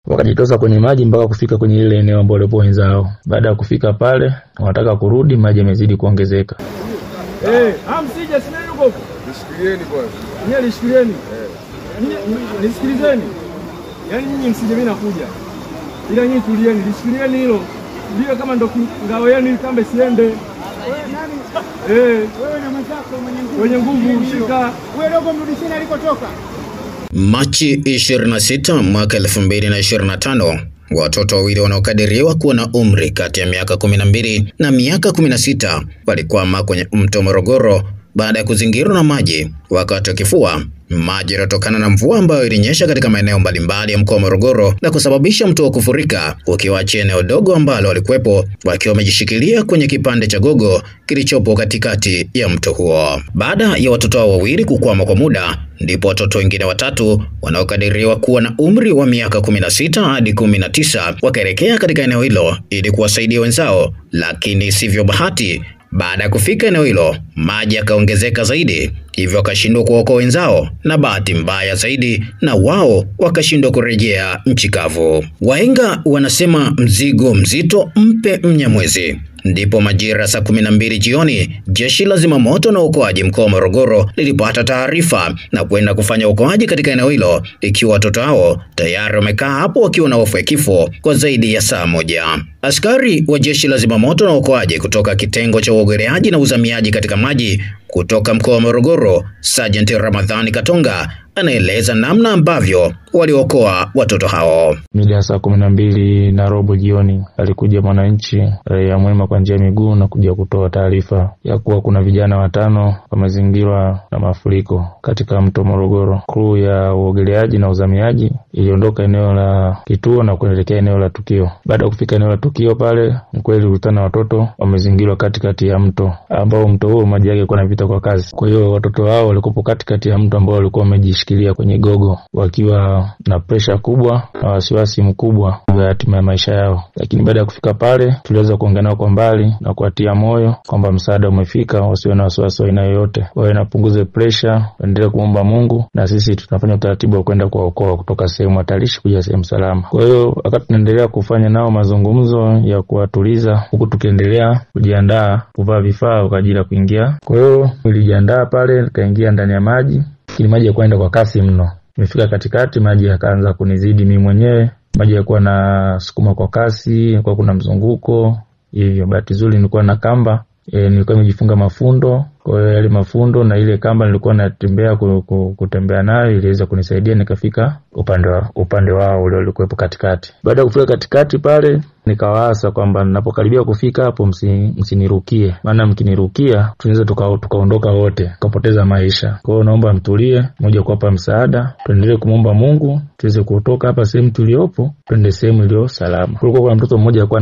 wakajitosa kwenye maji mpaka kufika kwenye ile eneo ambalo walipo wenzao. Baada ya kufika pale, wanataka kurudi, maji yamezidi kuongezeka. Msije sina yuko. Nishikilieni kwanza. Nyie nishikilieni. Nisikilizeni. Yaani nyinyi msije mimi nakuja. Ila nyinyi tulieni, nishikilieni hilo. Ndio kama ndo ngao yenu ili kambe siende. Wewe nani? Wewe na mwenzako mwenye nguvu ushika. Wewe dogo mrudisheni alikotoka. Machi 26 mwaka 2025, watoto wawili wanaokadiriwa kuwa na umri kati ya miaka 12 na miaka 16 walikwama kwenye mto Morogoro baada ya kuzingirwa na maji wakati wakifua maji yaliyotokana na mvua ambayo ilinyesha katika maeneo mbalimbali ya mkoa wa Morogoro na kusababisha mto kufurika, ukiwaachia eneo dogo ambalo walikuwepo wakiwa wamejishikilia kwenye kipande cha gogo kilichopo katikati ya mto huo. Baada ya watoto hao wawili kukwama kwa muda, ndipo watoto wengine watatu wanaokadiriwa kuwa na umri wa miaka 16 hadi 19 wakaelekea katika eneo hilo ili kuwasaidia wenzao, lakini sivyo bahati. Baada ya kufika eneo hilo, maji yakaongezeka zaidi, hivyo wakashindwa kuokoa wenzao, na bahati mbaya zaidi na wao wakashindwa kurejea nchi kavu. Wahenga wanasema mzigo mzito mpe Mnyamwezi. Ndipo majira saa 12 jioni, jeshi la zimamoto na uokoaji mkoa wa Morogoro lilipata taarifa na kwenda kufanya uokoaji katika eneo hilo, ikiwa watoto hao tayari wamekaa hapo wakiwa na hofu ya kifo kwa zaidi ya saa moja. Askari wa jeshi la zimamoto na uokoaji kutoka kitengo cha uogeleaji na uzamiaji katika maji kutoka mkoa wa Morogoro, Sergeant Ramadhani Katonga, anaeleza namna ambavyo waliokoa watoto hao. Mida saa 12:15 jioni, alikuja mwananchi raia mwema kwa njia miguu na kuja kutoa taarifa ya kuwa kuna vijana 5 wamezingirwa na mafuriko katika mto Morogoro. Crew ya uogeleaji na uzamiaji iliondoka eneo la kituo na kuelekea eneo la tukio. Baada ya kufika eneo la tukio pale, mkweli ulikutana watoto wamezingirwa katikati ya mto, ambao mto huo maji yake yalikuwa yanapita kwa kasi. Kwa hiyo watoto hao walikuwa katikati ya mto ambao walikuwa wamejishikilia kwenye gogo wakiwa na pressure kubwa na wasiwasi mkubwa wa hatima ya maisha yao. Lakini baada ya kufika pale, tuliweza kuongea nao kwa mbali na kuwatia moyo kwamba msaada umefika, wasiwe na wasiwasi aina yoyote, wawe napunguze pressure, waendelee kuomba Mungu, na sisi tunafanya utaratibu wa kwenda kuwaokoa kutoka sehemu hatarishi kuja sehemu salama. Kwa hiyo wakati tunaendelea kufanya nao mazungumzo ya kuwatuliza, huku tukiendelea kujiandaa kuvaa vifaa kwa ajili ya kuingia. Kwa hiyo nilijiandaa pale, nikaingia ndani ya maji, lakini maji yakaenda kwa kasi mno. Nimefika katikati, maji yakaanza kunizidi mimi mwenyewe. Maji yalikuwa na sukuma kwa kasi, kwa kuna mzunguko. Hivyo bahati nzuri nilikuwa na kamba, nilikuwa nimejifunga mafundo. Kwa hiyo yale mafundo na ile kamba nilikuwa natembea kutembea nayo iliweza kunisaidia nikafika upande wao ule uliokuwepo katikati. Baada ya kufika katikati pale, nikawaasa kwamba ninapokaribia kufika hapo msinirukie. Maana mkinirukia tunaweza tukaondoka wote, tukapoteza maisha. Kwa hiyo naomba mtulie, mmoja kuwapa msaada, tuendelee kumomba Mungu tuweze kutoka hapa sehemu tuliopo, twende sehemu iliyo salama. Kulikuwa kuna mtoto mmoja alikuwa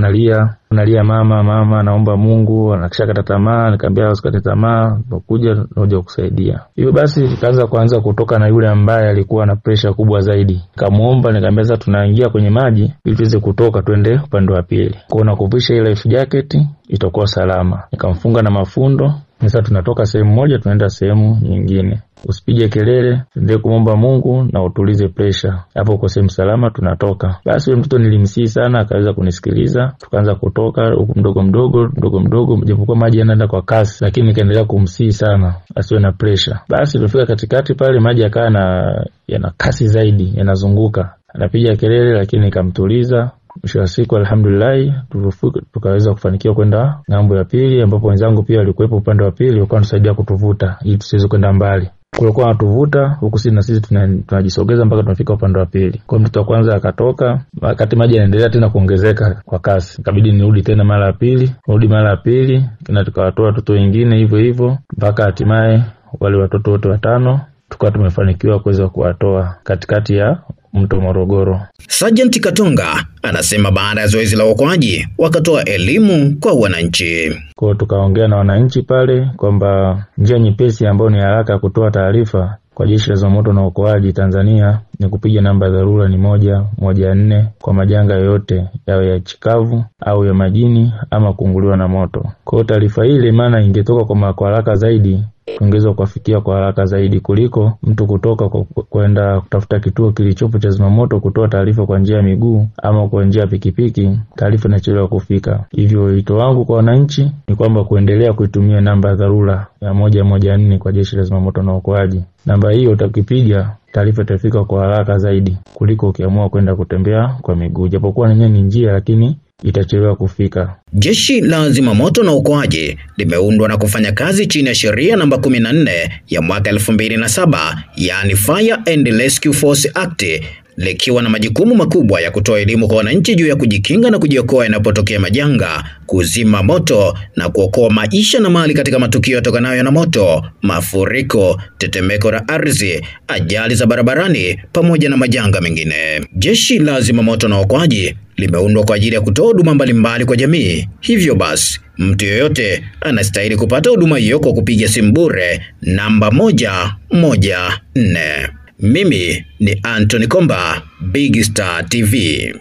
analia mama naomba Mungu, anakishakata tamaa. Nikamwambia usikate tamaa, nakuja naoja kusaidia. Hivyo basi nikaanza kutoka na yule ambaye alikuwa na pressure kubwa zaidi. Nikamuomba, nikamwambia sasa tunaingia kwenye maji ili tuweze kutoka twende upande wa pili. Kwa hiyo nakuvisha ile life jacket itakuwa salama. Nikamfunga na mafundo. Sasa tunatoka sehemu moja tunaenda sehemu nyingine. Usipige kelele, tuendelee kuomba Mungu na utulize pressure. Hapo kwa sehemu salama tunatoka. Basi yule mtoto nilimsihi sana, akaweza kunisikiliza. Tukaanza kutoka huko mdogo mdogo, japokuwa maji yanaenda kwa kasi, lakini nikaendelea kumsihi sana asiwe na pressure. Basi tulifika katikati pale, maji yakawa yana kasi zaidi, yanazunguka. Anapiga kelele lakini nikamtuliza. Mwisho wa siku alhamdulillah tukaweza kufanikiwa kwenda ng'ambo ya pili, ambapo wenzangu pia walikuwepo upande wa pili, walikuwa wanatusaidia kutuvuta ili tusiweze kwenda mbali. Kulikuwa wanatuvuta huku sisi na sisi tunajisogeza mpaka tunafika upande wa pili. Kwa mtoto wa kwanza akatoka, wakati maji yanaendelea tena kuongezeka kwa kasi, ikabidi nirudi tena mara ya pili, na tukawatoa watoto wengine hivyo mpaka hatimaye wale watoto wote 5 tukawa tumefanikiwa kuweza kuwatoa katikati ya mto Morogoro. Sergeant Katonga anasema baada ya zoezi la uokoaji wakatoa elimu kwa wananchi. Kwa hiyo tukaongea na wananchi pale kwamba njia nyepesi ambayo ni haraka kutoa taarifa kwa Jeshi la Zimamoto na Uokoaji Tanzania ni kupiga namba dharura ni 114 kwa majanga yote yawe ya chikavu au ya majini ama kuunguliwa na moto. Kwa hiyo taarifa ile maana ingetoka kwa haraka zaidi ungeweza kuwafikia kwa haraka zaidi kuliko mtu kutoka kwenda kutafuta kituo kilichopo cha zimamoto kutoa taarifa kwa njia ya miguu ama kwa njia ya pikipiki. Taarifa inachelewa kufika. Hivyo wito wangu kwa wananchi ni kwamba kuendelea kuitumia namba ya dharura ya 114 kwa Jeshi la Zimamoto na Uokoaji. Namba hiyo utakipiga, taarifa itafika kwa haraka zaidi kuliko ukiamua kwenda kutembea kwa miguu. Japokuwa ni njia, lakini itachelewa kufika. Jeshi la Zimamoto na Uokoaji limeundwa na kufanya kazi chini ya sheria namba 14 ya mwaka 2007, yani Fire and Rescue Force Act, likiwa na majukumu makubwa ya kutoa elimu kwa wananchi juu ya kujikinga na kujiokoa inapotokea majanga, kuzima moto na kuokoa maisha na mali katika matukio yatokanayo na moto, mafuriko, tetemeko la ardhi, ajali za barabarani pamoja na majanga mengine. Jeshi la Zimamoto na Uokoaji limeundwa kwa ajili ya kutoa huduma mbalimbali kwa jamii. Hivyo basi, mtu yoyote anastahili kupata huduma hiyo kwa kupiga simu bure namba 114. Mimi ni Anthony Komba, Big Star TV.